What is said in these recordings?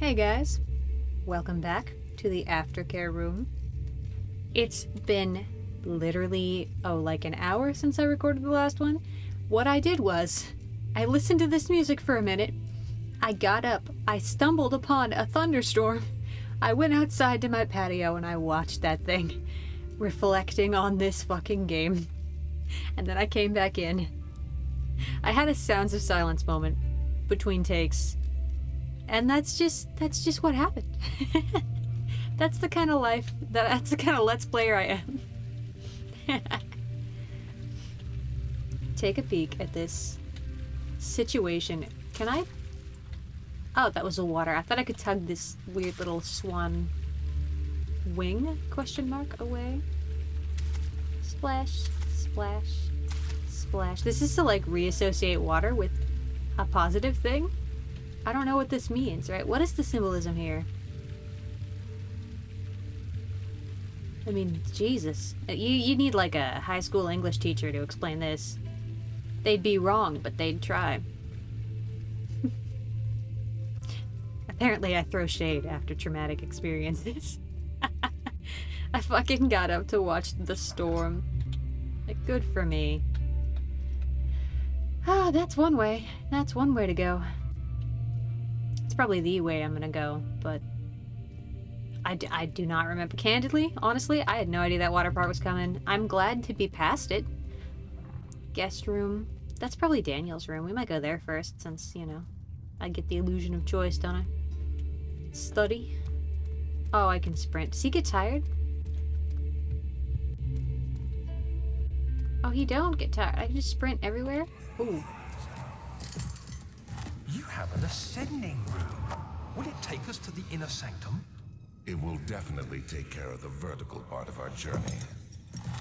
Hey guys, welcome back to the Aftercare room. It's been literally, like an hour since I recorded the last one. What I did was, I listened to this music for a minute, I got up, I stumbled upon a thunderstorm, I went outside to my patio and I watched that thing, reflecting on this fucking game. And then I came back in. I had a Sounds of Silence moment between takes. And that's just what happened. That's the kind of that's the kind of Let's Player I am. Take a peek at this situation. Can I? Oh, that was the water. I thought I could tug this weird little swan wing, question mark, away. Splash, splash, splash. This is to like reassociate water with a positive thing? I don't know what this means, right? What is the symbolism here? I mean, Jesus. You need like a high school English teacher to explain this. They'd be wrong, but they'd try. Apparently I throw shade after traumatic experiences. I fucking got up to watch the storm. Like, good for me. Ah, that's one way. That's one way to go. It's probably the way I'm gonna go, but I do not remember. Candidly, honestly, I had no idea that water part was coming. I'm glad to be past it. Guest room. That's probably Daniel's room. We might go there first, since, you know, I get the illusion of choice, don't I? Study. Oh, I can sprint. Does he get tired? Oh, he don't get tired. I can just sprint everywhere? Ooh. You have an ascending room. Will it take us to the inner sanctum? It will definitely take care of the vertical part of our journey.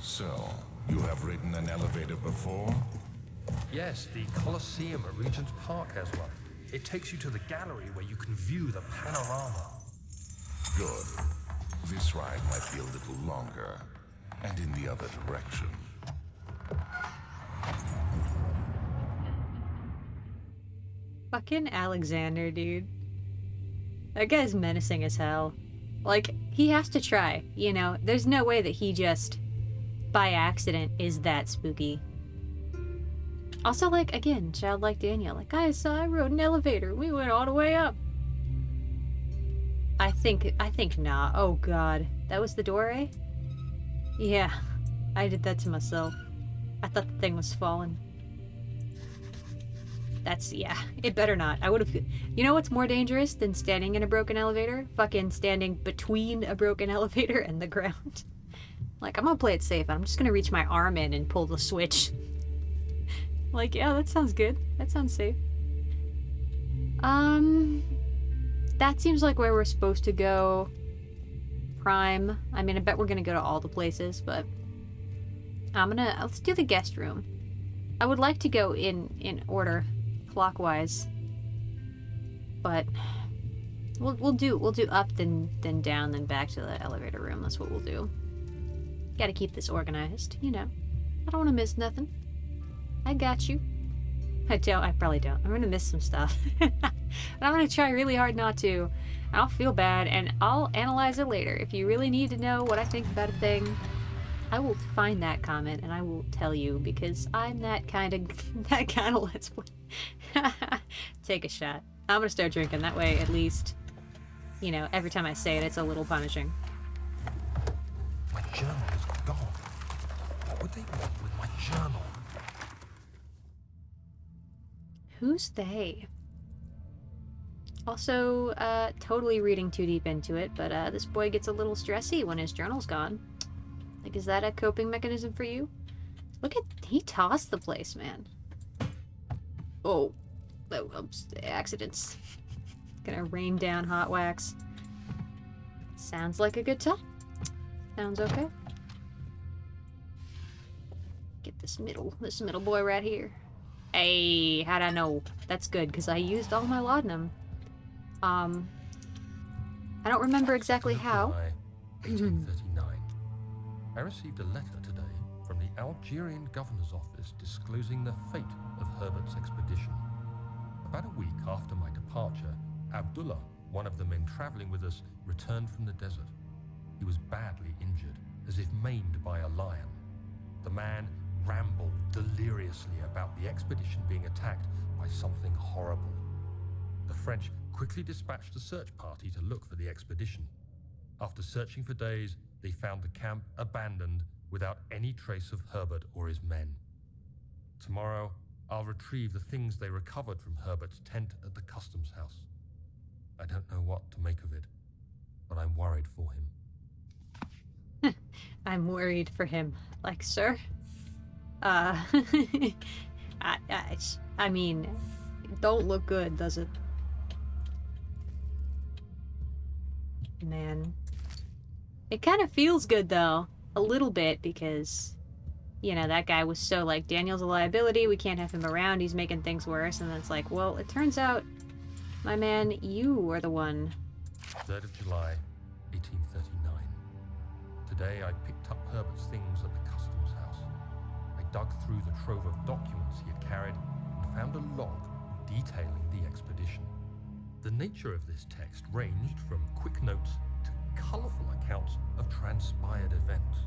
So, you have ridden an elevator before? Yes, the Colosseum at Regent's Park has one. It takes you to the gallery where you can view the panorama. Good. This ride might be a little longer, and in the other direction. Fucking Alexander, dude. That guy's menacing as hell. Like, he has to try, you know? There's no way that he just, by accident, is that spooky. Also, like, again, childlike Daniel. Like, guys, I rode an elevator. We went all the way up. I think not. Oh, God. That was the door, eh? Yeah. I did that to myself. I thought the thing was falling. Yeah, it better not. I would've... You know what's more dangerous than standing in a broken elevator? Fucking standing between a broken elevator and the ground. Like, I'm gonna play it safe. I'm just gonna reach my arm in and pull the switch. Like, yeah, that sounds good. That sounds safe. That seems like where we're supposed to go. Prime. I mean, I bet we're gonna go to all the places, but... Let's do the guest room. I would like to go in order, clockwise. But... We'll do up, then down, then back to the elevator room. That's what we'll do. Gotta keep this organized, you know. I don't want to miss nothing. I got you. I probably don't. I'm gonna miss some stuff. But I'm gonna try really hard not to. I'll feel bad, and I'll analyze it later. If you really need to know what I think about a thing, I will find that comment, and I will tell you, because I'm that kind of Let's Play. Take a shot. I'm gonna start drinking. That way, at least, you know, every time I say it, it's a little punishing. My journal is gone. What would they want with my journal? Who's they? Also, totally reading too deep into it, but this boy gets a little stressy when his journal's gone. Like, is that a coping mechanism for you? Look at... He tossed the place, man. Oh. Oops. Accidents. Gonna rain down hot wax. Sounds like a good time. Sounds okay. Get this middle boy right here. Hey, how'd I know? That's good, because I used all my laudanum. I don't remember exactly how. 1839. I received a letter today from the Algerian governor's office disclosing the fate of Herbert's expedition. About a week after my departure, Abdullah, One of the men traveling with us returned from the desert. He was badly injured, as if maimed by a lion. The man rambled deliriously about the expedition being attacked by something horrible. The French quickly dispatched a search party to look for the expedition. After searching for days, they found the camp abandoned without any trace of Herbert or his men. Tomorrow, I'll retrieve the things they recovered from Herbert's tent at the customs house. I don't know what to make of it, but I'm worried for him. I'm worried for him. Like, sir? I mean, it don't look good, does it? Man. It kind of feels good, though. A little bit, because, you know, that guy was so like, Daniel's a liability, we can't have him around, he's making things worse, and then it's like, well, it turns out, my man, you are the one. 3rd of July, 1839. Today I picked up Herbert's things at the customs house. I dug through the trove of documents he had carried and found a log detailing the expedition. The nature of this text ranged from quick notes to colourful accounts of transpired events.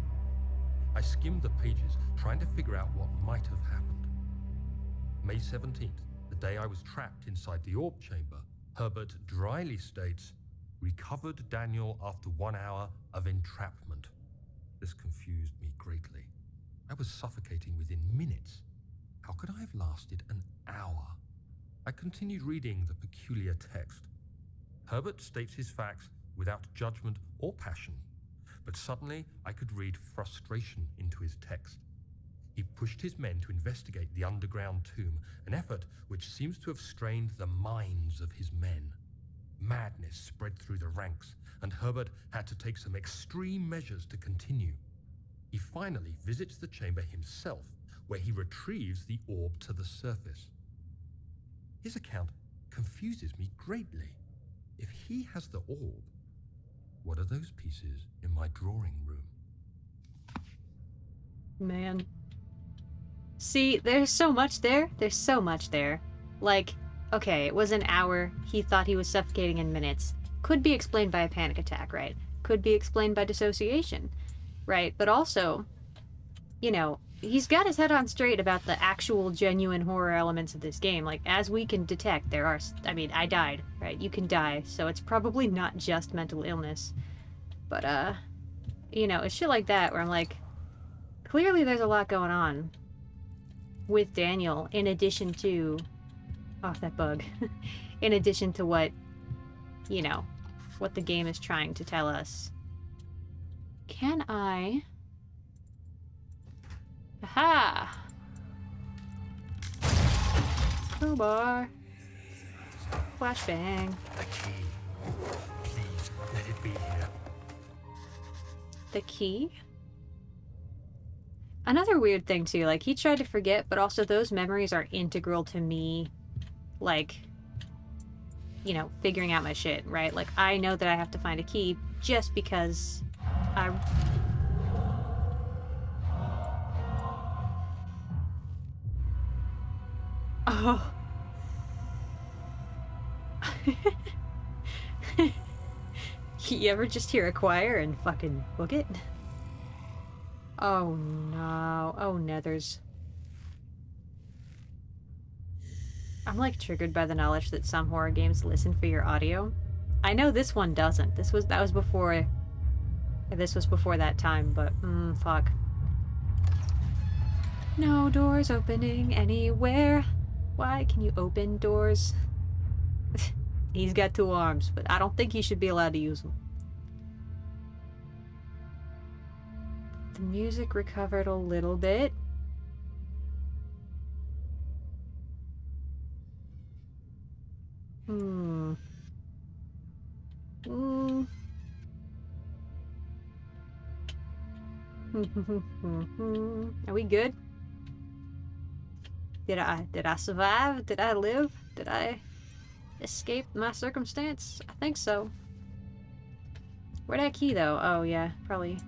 I skimmed the pages, trying to figure out what might have happened. May 17th, the day I was trapped inside the orb chamber, Herbert dryly states, "Recovered Daniel after 1 hour of entrapment." This confused me greatly. I was suffocating within minutes. How could I have lasted an hour? I continued reading the peculiar text. Herbert states his facts without judgment or passion, but suddenly I could read frustration into his text. He pushed his men to investigate the underground tomb, an effort which seems to have strained the minds of his men. Madness spread through the ranks, and Herbert had to take some extreme measures to continue. He finally visits the chamber himself, where he retrieves the orb to the surface. His account confuses me greatly. If he has the orb, what are those pieces in my drawing room? Man. See, there's so much there. There's so much there. Like, okay, it was an hour. He thought he was suffocating in minutes. Could be explained by a panic attack, right? Could be explained by dissociation, right? But also, you know, he's got his head on straight about the actual genuine horror elements of this game. Like, as we can detect, there are... I mean, I died, right? You can die, so it's probably not just mental illness. But, you know, it's shit like that where I'm like, clearly there's a lot going on with Daniel, in addition to... Oh, that bug. In addition to what, you know, what the game is trying to tell us. Can I... Aha! Crowbar. Flashbang. The key. Please, let it be here. The key? Another weird thing, too, like, he tried to forget, but also those memories are integral to me, like, you know, figuring out my shit, right? Like, I know that I have to find a key just because I... Oh. You ever just hear a choir and fucking book it? Oh no. Oh nethers. I'm like triggered by the knowledge that some horror games listen for your audio. I know this one doesn't. That was before that time, but fuck. No doors opening anywhere. Why can you open doors? He's got 2 arms, but I don't think he should be allowed to use them. The music recovered a little bit. Are we good? Did I survive? Did I live? Did I escape my circumstance? I think so. Where'd that key though? Oh yeah, probably.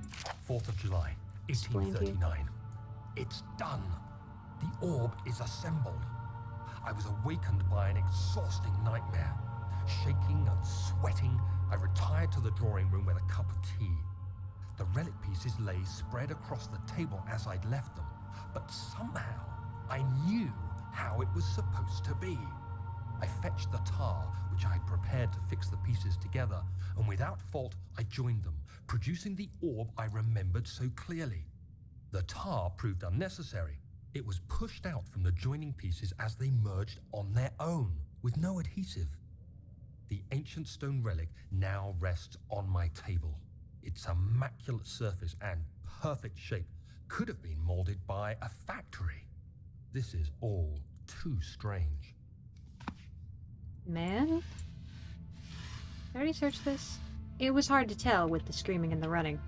4th of July, 1839. It's done. The orb is assembled. I was awakened by an exhausting nightmare. Shaking and sweating, I retired to the drawing room with a cup of tea. The relic pieces lay spread across the table as I'd left them, but somehow I knew how it was supposed to be. I fetched the tar, which I had prepared to fix the pieces together, and without fault I joined them, producing the orb I remembered so clearly. The tar proved unnecessary. It was pushed out from the joining pieces as they merged on their own, with no adhesive. The ancient stone relic now rests on my table. Its immaculate surface and perfect shape could have been molded by a factory. This is all too strange. Man? I already searched this. It was hard to tell with the screaming and the running.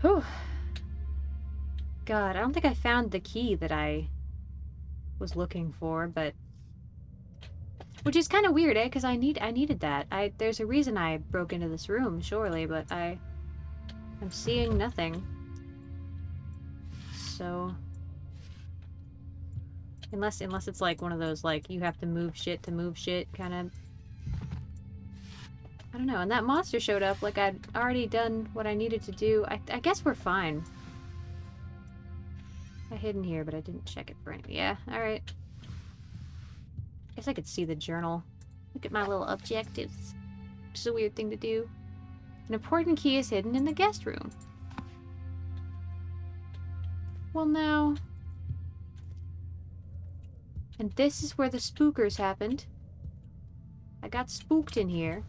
Whew. God, I don't think I found the key that I was looking for, but... Which is kind of weird, eh? Because I needed that. There's a reason I broke into this room, surely, but I'm seeing nothing. So... Unless it's like one of those, like, you have to move shit kind of... I don't know. And that monster showed up like I'd already done what I needed to do. I guess we're fine. I hid in here, but I didn't check it for anything. Yeah, alright. Guess I could see the journal. Look at my little objectives. Which is a weird thing to do. An important key is hidden in the guest room. Well, now... And this is where the spookers happened. I got spooked in here.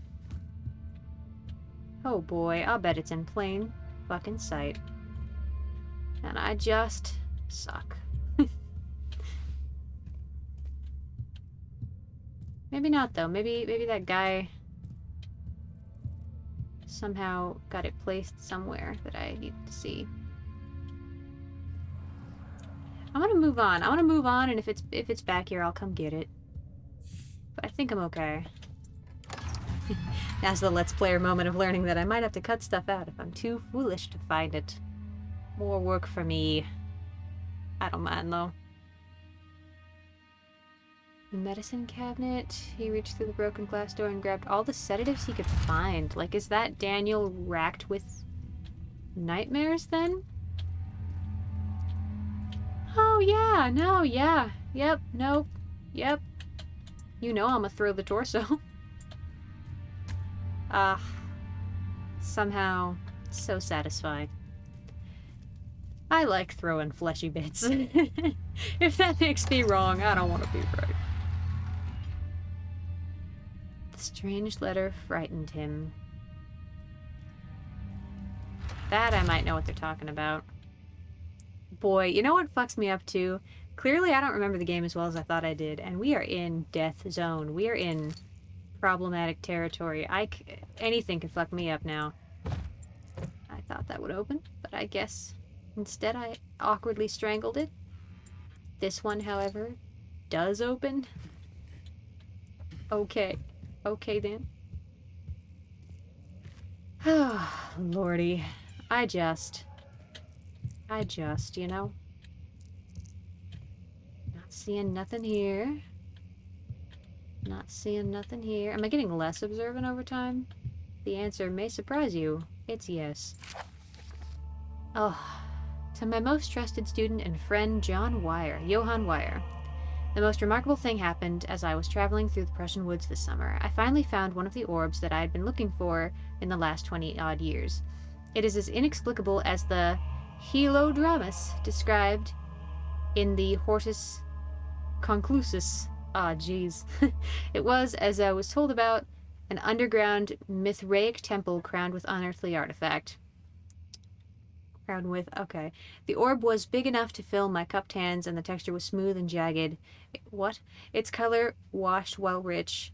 Oh boy, I'll bet it's in plain fucking sight. And I just suck. Maybe not though. Maybe that guy somehow got it placed somewhere that I need to see. I want to move on. And if it's back here, I'll come get it. But I think I'm okay. Now's the Let's Player moment of learning that I might have to cut stuff out if I'm too foolish to find it. More work for me. I don't mind though. The medicine cabinet. He reached through the broken glass door and grabbed all the sedatives he could find. Like, is that Daniel racked with nightmares then? Oh yeah, no, yeah. Yep, nope, yep. You know I'ma throw the torso. Somehow so satisfying. I like throwing fleshy bits. If that makes me wrong, I don't want to be right. The strange letter frightened him. That I might know what they're talking about. Boy, you know what fucks me up too? Clearly I don't remember the game as well as I thought I did, and we are in death zone. We are in problematic territory. Anything can fuck me up now. I thought that would open, but I guess instead I awkwardly strangled it. This one, however, does open. Okay. Okay then. Oh, Lordy. I just, you know. Not seeing nothing here. Not seeing nothing here. Am I getting less observant over time? The answer may surprise you. It's yes. Oh, to my most trusted student and friend, Johann Wire. The most remarkable thing happened as I was traveling through the Prussian woods this summer. I finally found one of the orbs that I had been looking for in the last 20-odd years. It is as inexplicable as the Helodramus described in the Hortus Conclusus. Ah, jeez. It was, as I was told about, an underground Mithraic temple crowned with unearthly artifact. Crowned with, okay. The orb was big enough to fill my cupped hands, and the texture was smooth and jagged. What? Its color washed while rich.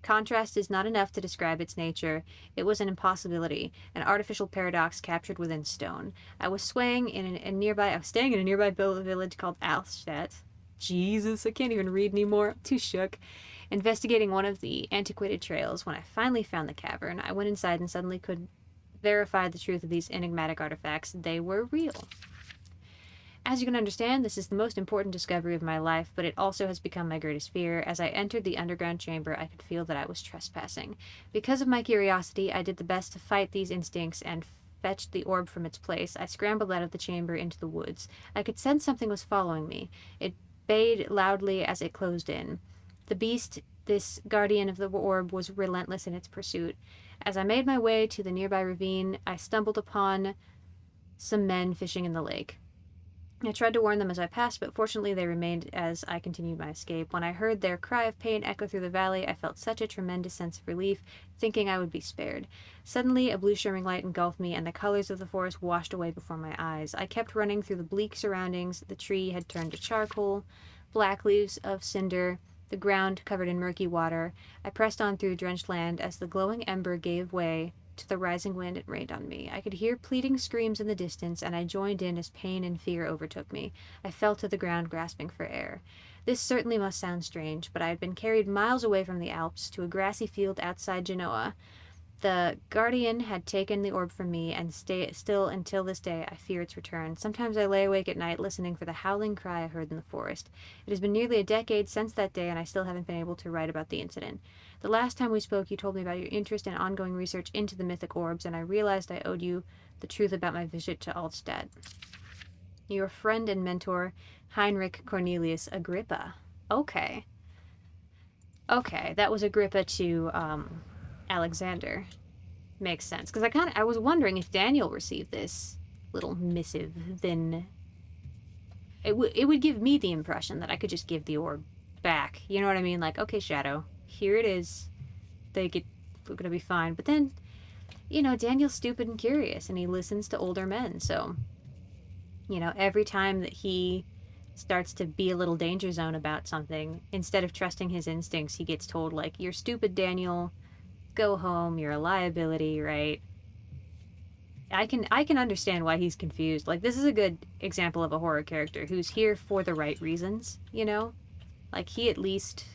Contrast is not enough to describe its nature. It was an impossibility, an artificial paradox captured within stone. I was staying in a nearby village called Alstadt. Jesus, I can't even read anymore. I'm too shook. Investigating one of the antiquated trails. When I finally found the cavern, I went inside and suddenly could verify the truth of these enigmatic artifacts. They were real. As you can understand, this is the most important discovery of my life, but it also has become my greatest fear. As I entered the underground chamber, I could feel that I was trespassing. Because of my curiosity, I did the best to fight these instincts and fetched the orb from its place. I scrambled out of the chamber into the woods. I could sense something was following me. It bayed loudly as it closed in. The beast, this guardian of the orb, was relentless in its pursuit. As I made my way to the nearby ravine, I stumbled upon some men fishing in the lake. I tried to warn them as I passed, but fortunately they remained as I continued my escape. When I heard their cry of pain echo through the valley, I felt such a tremendous sense of relief, thinking I would be spared. Suddenly, a blue shimmering light engulfed me, and the colors of the forest washed away before my eyes. I kept running through the bleak surroundings. The tree had turned to charcoal, black leaves of cinder, the ground covered in murky water. I pressed on through drenched land as the glowing ember gave way to the rising wind it rained on me. I could hear pleading screams in the distance, and I joined in as pain and fear overtook me. I fell to the ground, grasping for air. This certainly must sound strange, but I had been carried miles away from the Alps to a grassy field outside Genoa. The guardian had taken the orb from me, and still until this day I fear its return. Sometimes I lay awake at night listening for the howling cry I heard in the forest. It has been nearly a decade since that day, and I still haven't been able to write about the incident. The last time we spoke, you told me about your interest in ongoing research into the mythic orbs, and I realized I owed you the truth about my visit to Altstadt. Your friend and mentor, Heinrich Cornelius Agrippa. Okay, that was Agrippa to, Alexander. Makes sense. Because I was wondering if Daniel received this little missive, then it would give me the impression that I could just give the orb back. You know what I mean? Like, okay, Shadow, here it is. We're gonna be fine. But then, you know, Daniel's stupid and curious, and he listens to older men. So, you know, every time that he starts to be a little danger zone about something, instead of trusting his instincts, he gets told, like, you're stupid, Daniel. Go home, you're a liability, right? I can understand why he's confused. Like, this is a good example of a horror character who's here for the right reasons, you know? Like, he at least,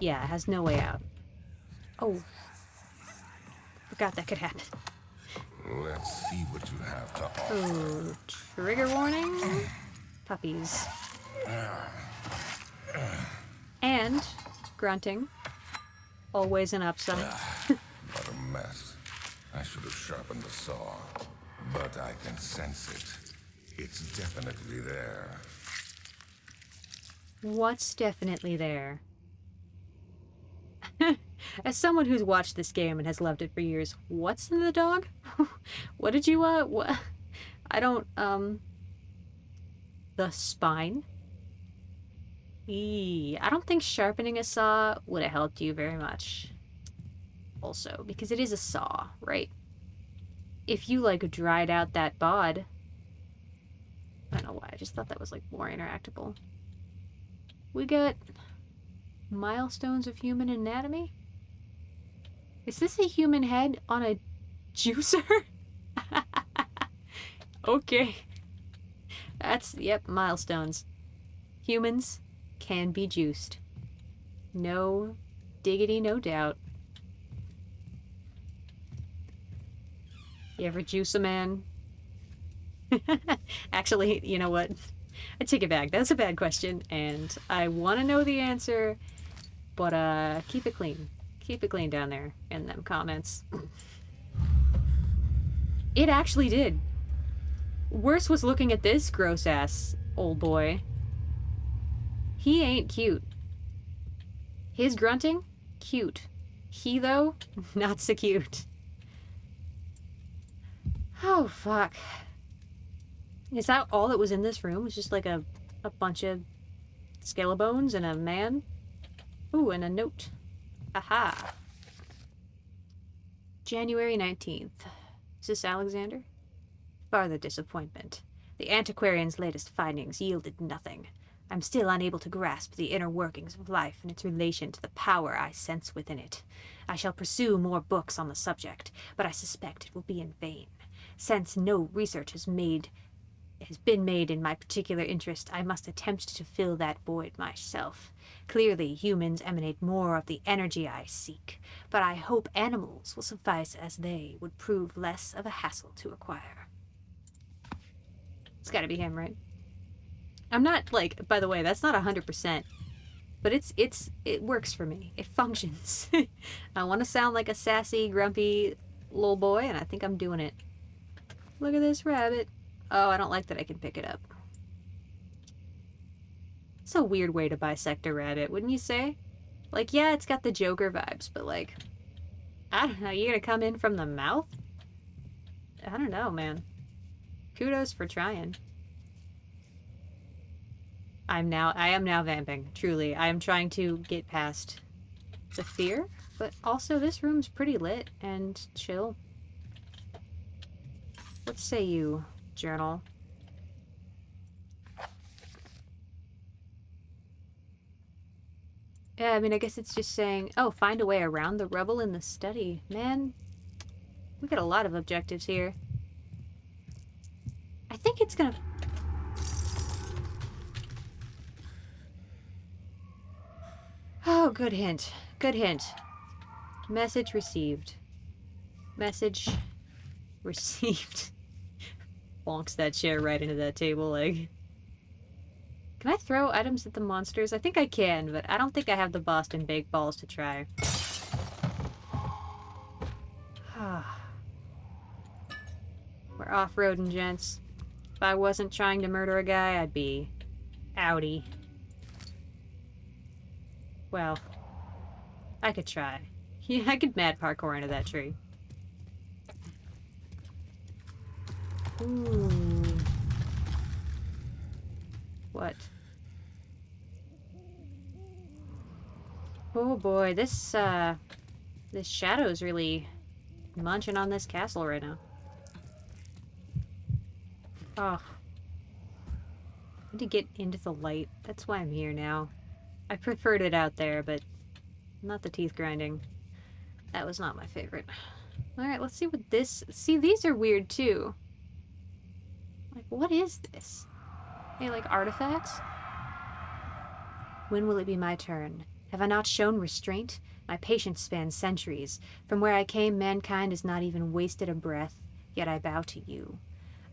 yeah, has no way out. Oh. Forgot that could happen. Let's see what you have to offer. Oh, trigger warning. Puppies. And grunting. Always an upside. What a mess. I should have sharpened the saw. But I can sense it. It's definitely there. What's definitely there? As someone who's watched this game and has loved it for years, what's in the dog? What did you, what? I don't, the spine? I don't think sharpening a saw would have helped you very much. Also, because it is a saw, right? If you, like, dried out that bod... I don't know why, I just thought that was, like, more interactable. We got milestones of human anatomy? Is this a human head on a juicer? Okay. Yep, milestones. Humans can be juiced. No diggity, no doubt. You ever juice a man? Actually, you know what? I take it back. That's a bad question, and I want to know the answer, but keep it clean. Keep it clean down there in them comments. It actually did. Worse was looking at this gross-ass old boy. He ain't cute. His grunting? Cute. He, though? Not so cute. Oh, fuck. Is that all that was in this room? It was just like a bunch of skelebones and a man? Ooh, and a note. Aha. January 19th. Is this Alexander? Farther disappointment. The antiquarian's latest findings yielded nothing. I'm still unable to grasp the inner workings of life and its relation to the power I sense within it. I shall pursue more books on the subject, but I suspect it will be in vain. Since no research has been made in my particular interest, I must attempt to fill that void myself. Clearly, humans emanate more of the energy I seek, but I hope animals will suffice, as they would prove less of a hassle to acquire. It's gotta be him, right? I'm not, like, by the way, that's not 100%. But it works for me. It functions. I want to sound like a sassy, grumpy little boy, and I think I'm doing it. Look at this rabbit. Oh, I don't like that I can pick it up. It's a weird way to bisect a rabbit, wouldn't you say? Like, yeah, it's got the Joker vibes, but like, I don't know, you're gonna come in from the mouth? I don't know, man. Kudos for trying. I am now vamping, truly. I am trying to get past the fear, but also this room's pretty lit and chill. What say you, journal? Yeah, I mean, I guess it's just saying, oh, find a way around the rubble in the study. Man, we got a lot of objectives here. I think it's gonna... Oh, good hint. Good hint. Message received. Message received. Bonks that chair right into that table leg. Can I throw items at the monsters? I think I can, but I don't think I have the Boston Bake Balls to try. We're off-roading, gents. If I wasn't trying to murder a guy, I'd be outie. Well, I could try. Yeah, I could mad parkour into that tree. Ooh. What? Oh boy, this shadow's really munching on this castle right now. Oh. I need to get into the light. That's why I'm here now. I preferred it out there, but not the teeth grinding. That was not my favorite. Alright, let's see what this... See, these are weird too. Like, what is this? Hey, like artifacts? When will it be my turn? Have I not shown restraint? My patience spans centuries. From where I came, mankind has not even wasted a breath, yet I bow to you.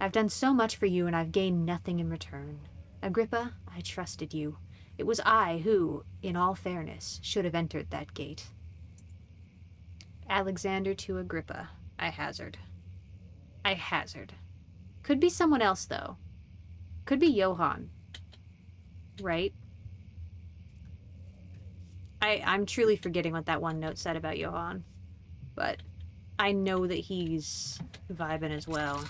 I've done so much for you, and I've gained nothing in return. Agrippa, I trusted you. It was I who, in all fairness, should have entered that gate. Alexander to Agrippa. I hazard. Could be someone else, though. Could be Johann. Right? I'm truly forgetting what that one note said about Johann. But I know that he's vibing as well.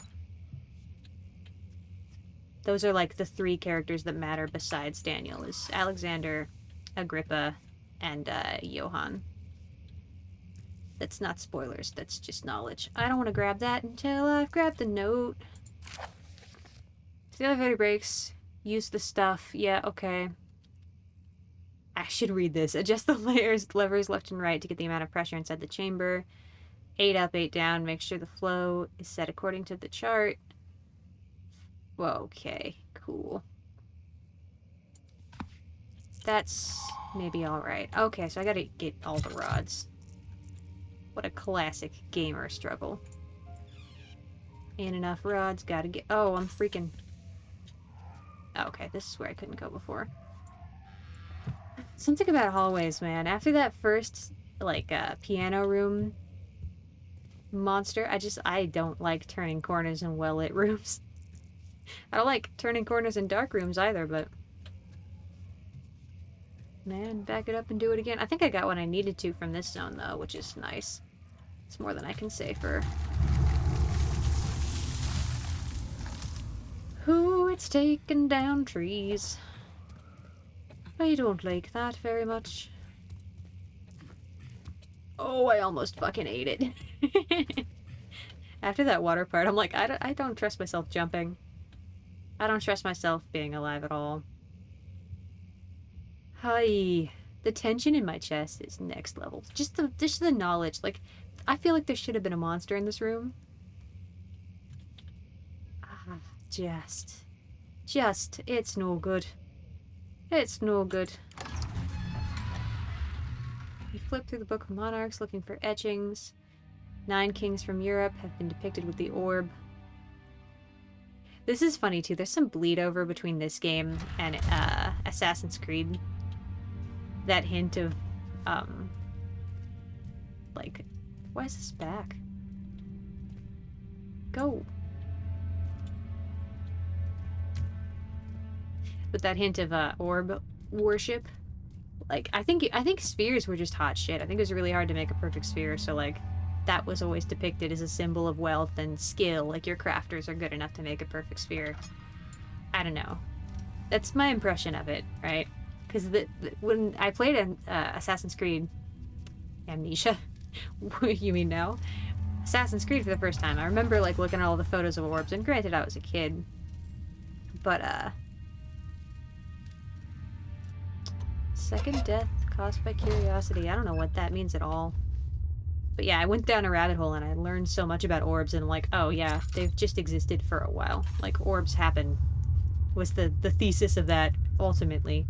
Those are like the three characters that matter besides Daniel, is Alexander, Agrippa, and Johann. That's not spoilers, that's just knowledge. I don't want to grab that until I've grabbed the note. If the elevator breaks, use the stuff. Yeah, okay. I should read this. Adjust the levers left and right to get the amount of pressure inside the chamber. 8 up, 8 down. Make sure the flow is set according to the chart. Okay, cool. That's maybe alright. Okay, so I gotta get all the rods. What a classic gamer struggle. Ain't enough rods, gotta get... Oh, I'm freaking... Okay, this is where I couldn't go before. Something about hallways, man. After that first, like, piano room monster, I don't like turning corners in well-lit rooms. I don't like turning corners in dark rooms either, but... Man, back it up and do it again. I think I got what I needed to from this zone, though, which is nice. It's more than I can say for... Ooh, it's taking down trees. I don't like that very much. Oh, I almost fucking ate it. After that water part, I'm like, I don't trust myself jumping. I don't trust myself being alive at all. Hi. The tension in my chest is next level. Just the knowledge. Like, I feel like there should have been a monster in this room. Just, it's no good. It's no good. You flip through the Book of Monarchs looking for etchings. 9 kings from Europe have been depicted with the orb. This is funny too. There's some bleed over between this game and Assassin's Creed. That hint of, like, why is this back? Go. With that hint of orb worship. Like, I think spheres were just hot shit. I think it was really hard to make a perfect sphere, so like that was always depicted as a symbol of wealth and skill. Like, your crafters are good enough to make a perfect sphere. I don't know. That's my impression of it, right? Because when I played Assassin's Creed Amnesia, you mean now? Assassin's Creed for the first time, I remember like looking at all the photos of orbs, and granted I was a kid, but second death caused by curiosity. I don't know what that means at all. But yeah, I went down a rabbit hole and I learned so much about orbs, and like, oh yeah, they've just existed for a while. Like, orbs happen was the thesis of that, ultimately.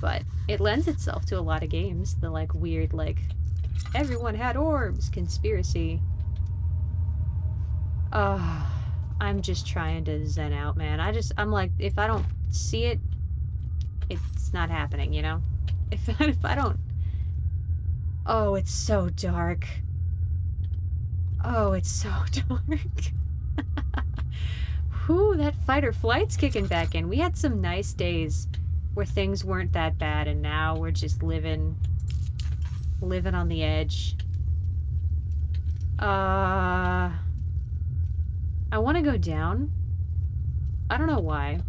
But it lends itself to a lot of games. The like weird, like, everyone had orbs conspiracy. I'm just trying to zen out, man. I'm like, if I don't see it, it's not happening, you know? If I don't... Oh, it's so dark. Oh, it's so dark. Whew, that fight or flight's kicking back in. We had some nice days where things weren't that bad, and now we're just living on the edge. I want to go down. I don't know why.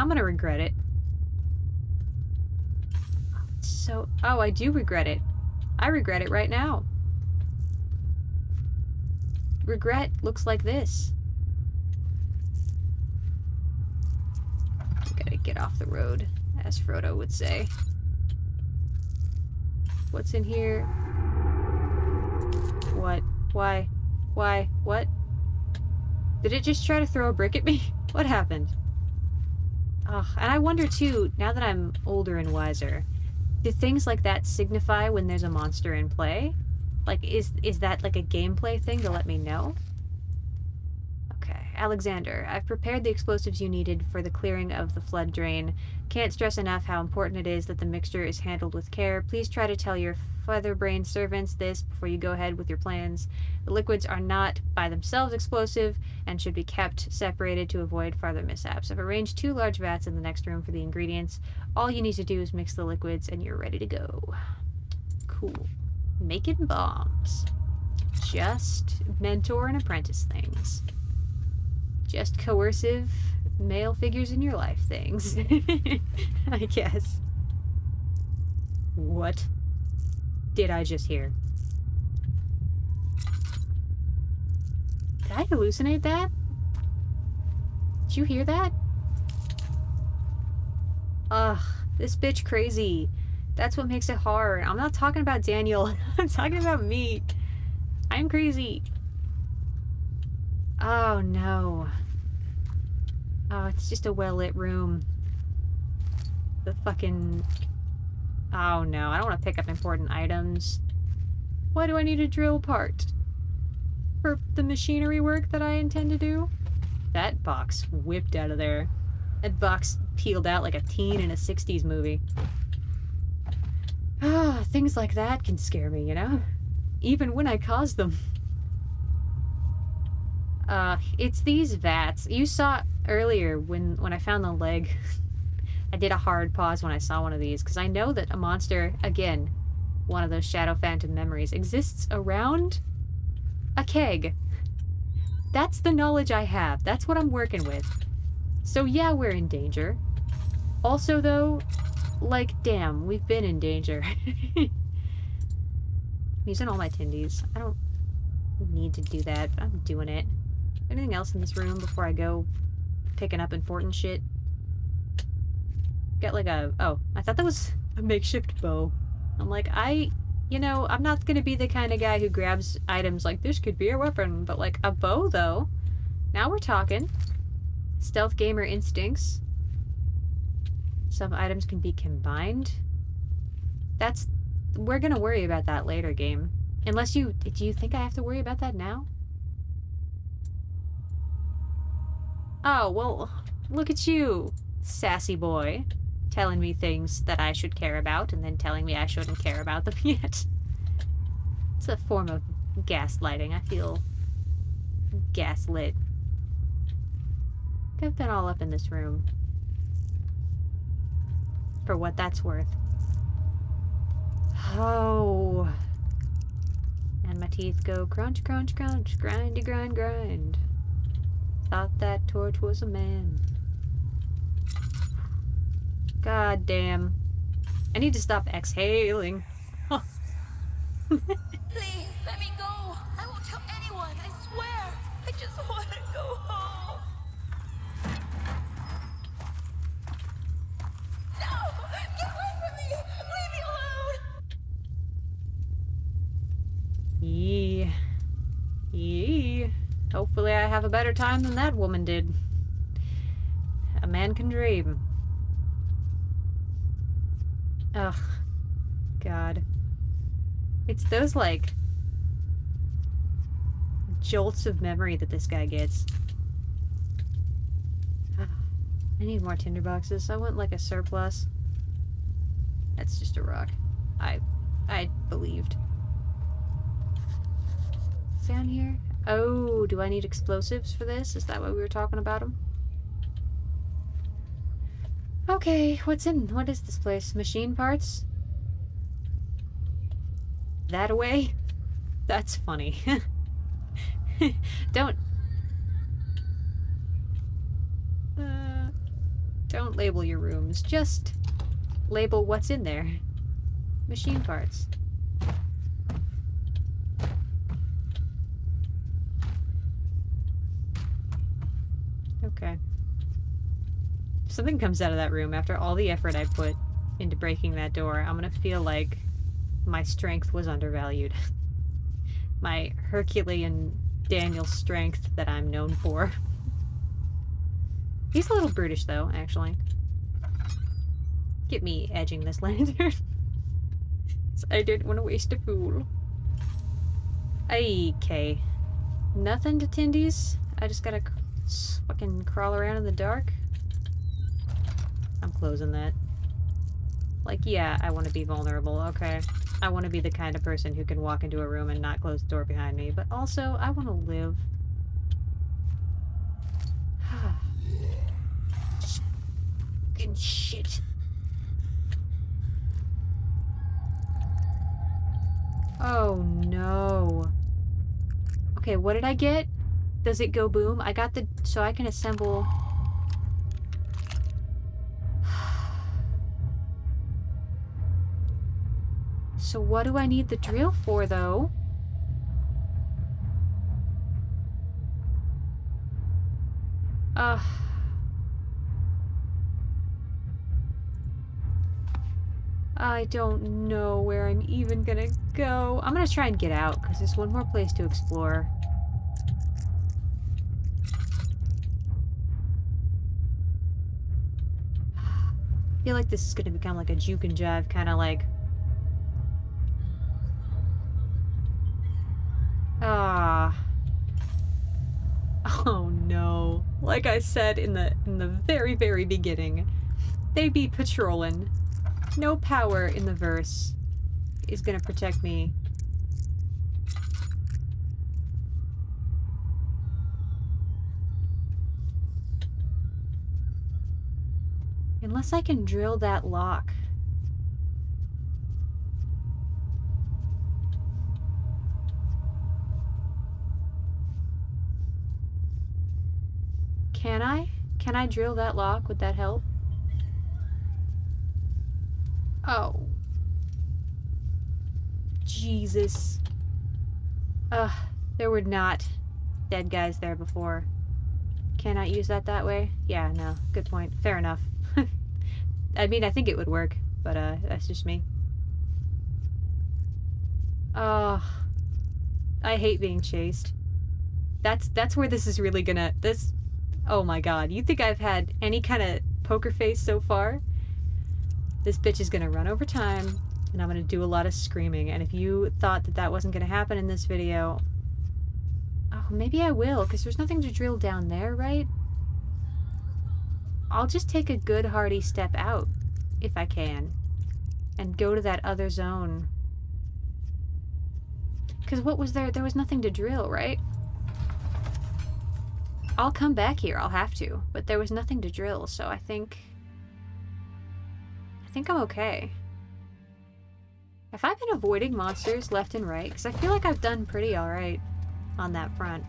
I'm gonna regret it. So, oh, I do regret it. I regret it right now. Regret looks like this. Gotta get off the road, as Frodo would say. What's in here? What? Why? Why? What? Did it just try to throw a brick at me? What happened? Ugh, and I wonder too, now that I'm older and wiser, do things like that signify when there's a monster in play? Like, is that like a gameplay thing to let me know? Okay, Alexander, I've prepared the explosives you needed for the clearing of the flood drain. Can't stress enough how important it is that the mixture is handled with care. Please try to tell your feather-brained servants this before you go ahead with your plans. The liquids are not by themselves explosive and should be kept separated to avoid further mishaps. I've arranged 2 large vats in the next room for the ingredients. All you need to do is mix the liquids and you're ready to go. Cool. Making bombs. Just mentor and apprentice things. Just coercive male figures in your life things. I guess. What did I just hear? Did I hallucinate that? Did you hear that? Ugh, this bitch crazy. That's what makes it hard. I'm not talking about Daniel. I'm talking about me. I'm crazy. Oh no. Oh, it's just a well-lit room. The fucking... Oh no, I don't want to pick up important items. Why do I need a drill part? For the machinery work that I intend to do? That box whipped out of there. That box peeled out like a teen in a 60s movie. Ah, things like that can scare me, you know? Even when I cause them. It's these vats. You saw earlier when I found the leg. I did a hard pause when I saw one of these, because I know that a monster, again, one of those Shadow Phantom memories, exists around a keg. That's the knowledge I have. That's what I'm working with. So yeah, we're in danger. Also, though, like, damn, we've been in danger. I'm using all my tindies. I don't need to do that, but I'm doing it. Anything else in this room before I go picking up important shit? Got like a... Oh, I thought that was a makeshift bow. I'm like, you know, I'm not gonna be the kind of guy who grabs items like, this could be a weapon, but like, a bow, though. Now we're talking. Stealth gamer instincts. Some items can be combined. That's... We're gonna worry about that later, game. Unless you... Do you think I have to worry about that now? Oh, well, look at you, sassy boy. Telling me things that I should care about and then telling me I shouldn't care about them yet. It's a form of gaslighting. I feel gaslit. I've been all up in this room. For what that's worth. Oh. And my teeth go crunch, crunch, crunch, grindy, grind, grind. Thought that torch was a man. God damn. I need to stop exhaling. Huh. Please, let me go. I won't tell anyone, I swear. I just want to go home. No! Get away from me! Leave me alone! Yee. Yee. Hopefully I have a better time than that woman did. A man can dream. Ugh. God. It's those, like, jolts of memory that this guy gets. I need more tinderboxes. I want, like, a surplus. That's just a rock. I believed. Down here? Oh, do I need explosives for this? Is that why we were talking about them? Okay, what is this place? Machine parts? That away? That's funny. Don't label your rooms. Just label what's in there. Machine parts. Okay. If something comes out of that room after all the effort I put into breaking that door, I'm gonna feel like my strength was undervalued. My Herculean Daniel strength that I'm known for. He's a little brutish, though, actually. Get me edging this lantern. I didn't want to waste a fool. Okay. Nothing to Tindies. I just gotta fucking crawl around in the dark. I'm closing that. Like, yeah, I want to be vulnerable, okay. I want to be the kind of person who can walk into a room and not close the door behind me, but also, I want to live. Fucking shit. Oh, no. Okay, what did I get? Does it go boom? I got the... so I can assemble... So what do I need the drill for, though? I don't know where I'm even gonna go. I'm gonna try and get out, because there's one more place to explore. I feel like this is gonna become like a juke and jive, kind of like... Ah. Oh no. Like I said in the very, very beginning, they be patrolling. No power in the verse is gonna protect me. Unless I can drill that lock. Can I? Can I drill that lock? Would that help? Oh. Jesus. There were not dead guys there before. Can I use that way? Yeah, no. Good point. Fair enough. I mean, I think it would work, but that's just me. Oh. I hate being chased. That's where this is really gonna... This... Oh my god, you think I've had any kind of poker face so far? This bitch is gonna run over time, and I'm gonna do a lot of screaming, and if you thought that that wasn't gonna happen in this video... Oh, maybe I will, because there's nothing to drill down there, right? I'll just take a good hearty step out, if I can, and go to that other zone. Because what was there? There was nothing to drill, right? I'll come back here, I'll have to, but there was nothing to drill, so I think I'm okay. Have I been avoiding monsters left and right? Because I feel like I've done pretty alright on that front.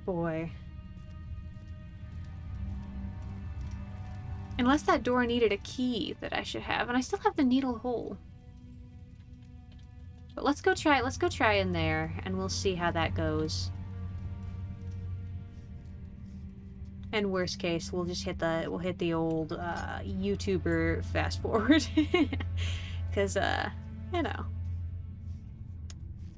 Boy. Unless that door needed a key that I should have, and I still have the needle hole. But let's go try in there, and we'll see how that goes. And worst case, we'll just hit the old YouTuber fast forward. Cause you know.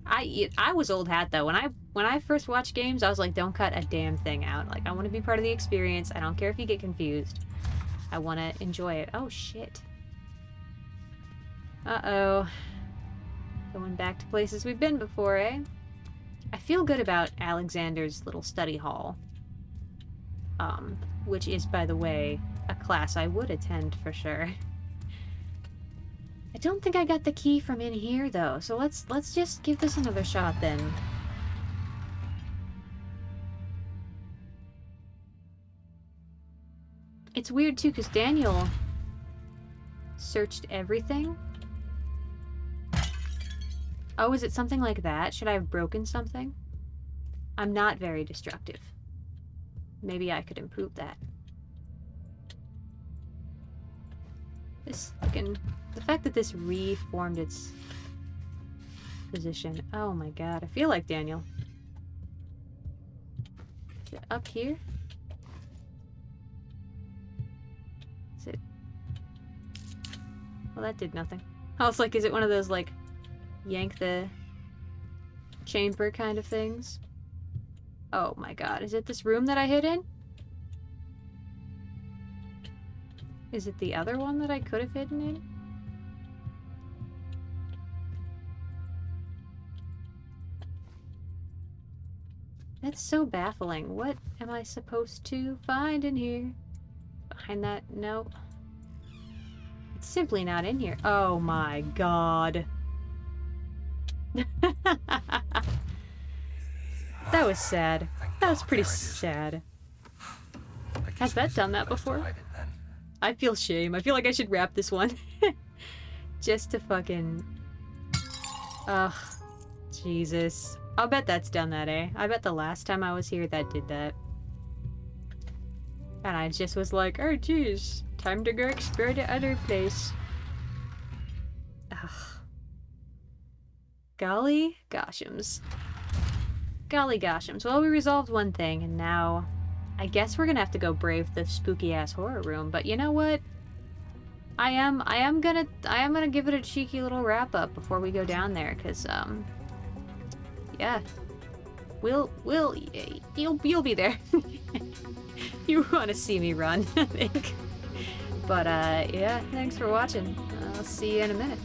I was old hat though. When I first watched games, I was like, don't cut a damn thing out. Like, I want to be part of the experience. I don't care if you get confused. I want to enjoy it. Oh shit. Uh-oh. Going back to places we've been before, eh? I feel good about Alexander's little study hall. Which is, by the way, a class I would attend for sure. I don't think I got the key from in here though, so let's just give this another shot then. It's weird too, because Daniel searched everything. Oh, is it something like that? Should I have broken something? I'm not very destructive. Maybe I could improve that. This fucking... The fact that this reformed its position. Oh my god, I feel like Daniel. Is it up here? Is it... Well, that did nothing. I was like, is it one of those, like, yank the chamber kind of things? Oh my god, is it this room that I hid in? Is it the other one that I could have hidden in? That's so baffling. What am I supposed to find in here? Behind that? No. It's simply not in here. Oh my god. That was sad. That was pretty sad. Has that done that before? I feel shame. I feel like I should wrap this one. Just to fucking... Ugh. Jesus. I'll bet that's done that, eh? I bet the last time I was here that did that. And I just was like, oh jeez, time to go explore the other place. Ugh. Golly goshams. Golly goshams. Well, we resolved one thing, and now I guess we're gonna have to go brave the spooky-ass horror room. But you know what? I am gonna give it a cheeky little wrap-up before we go down there, because, yeah. You'll be there. You want to see me run, I think. But, yeah, thanks for watching. I'll see you in a minute.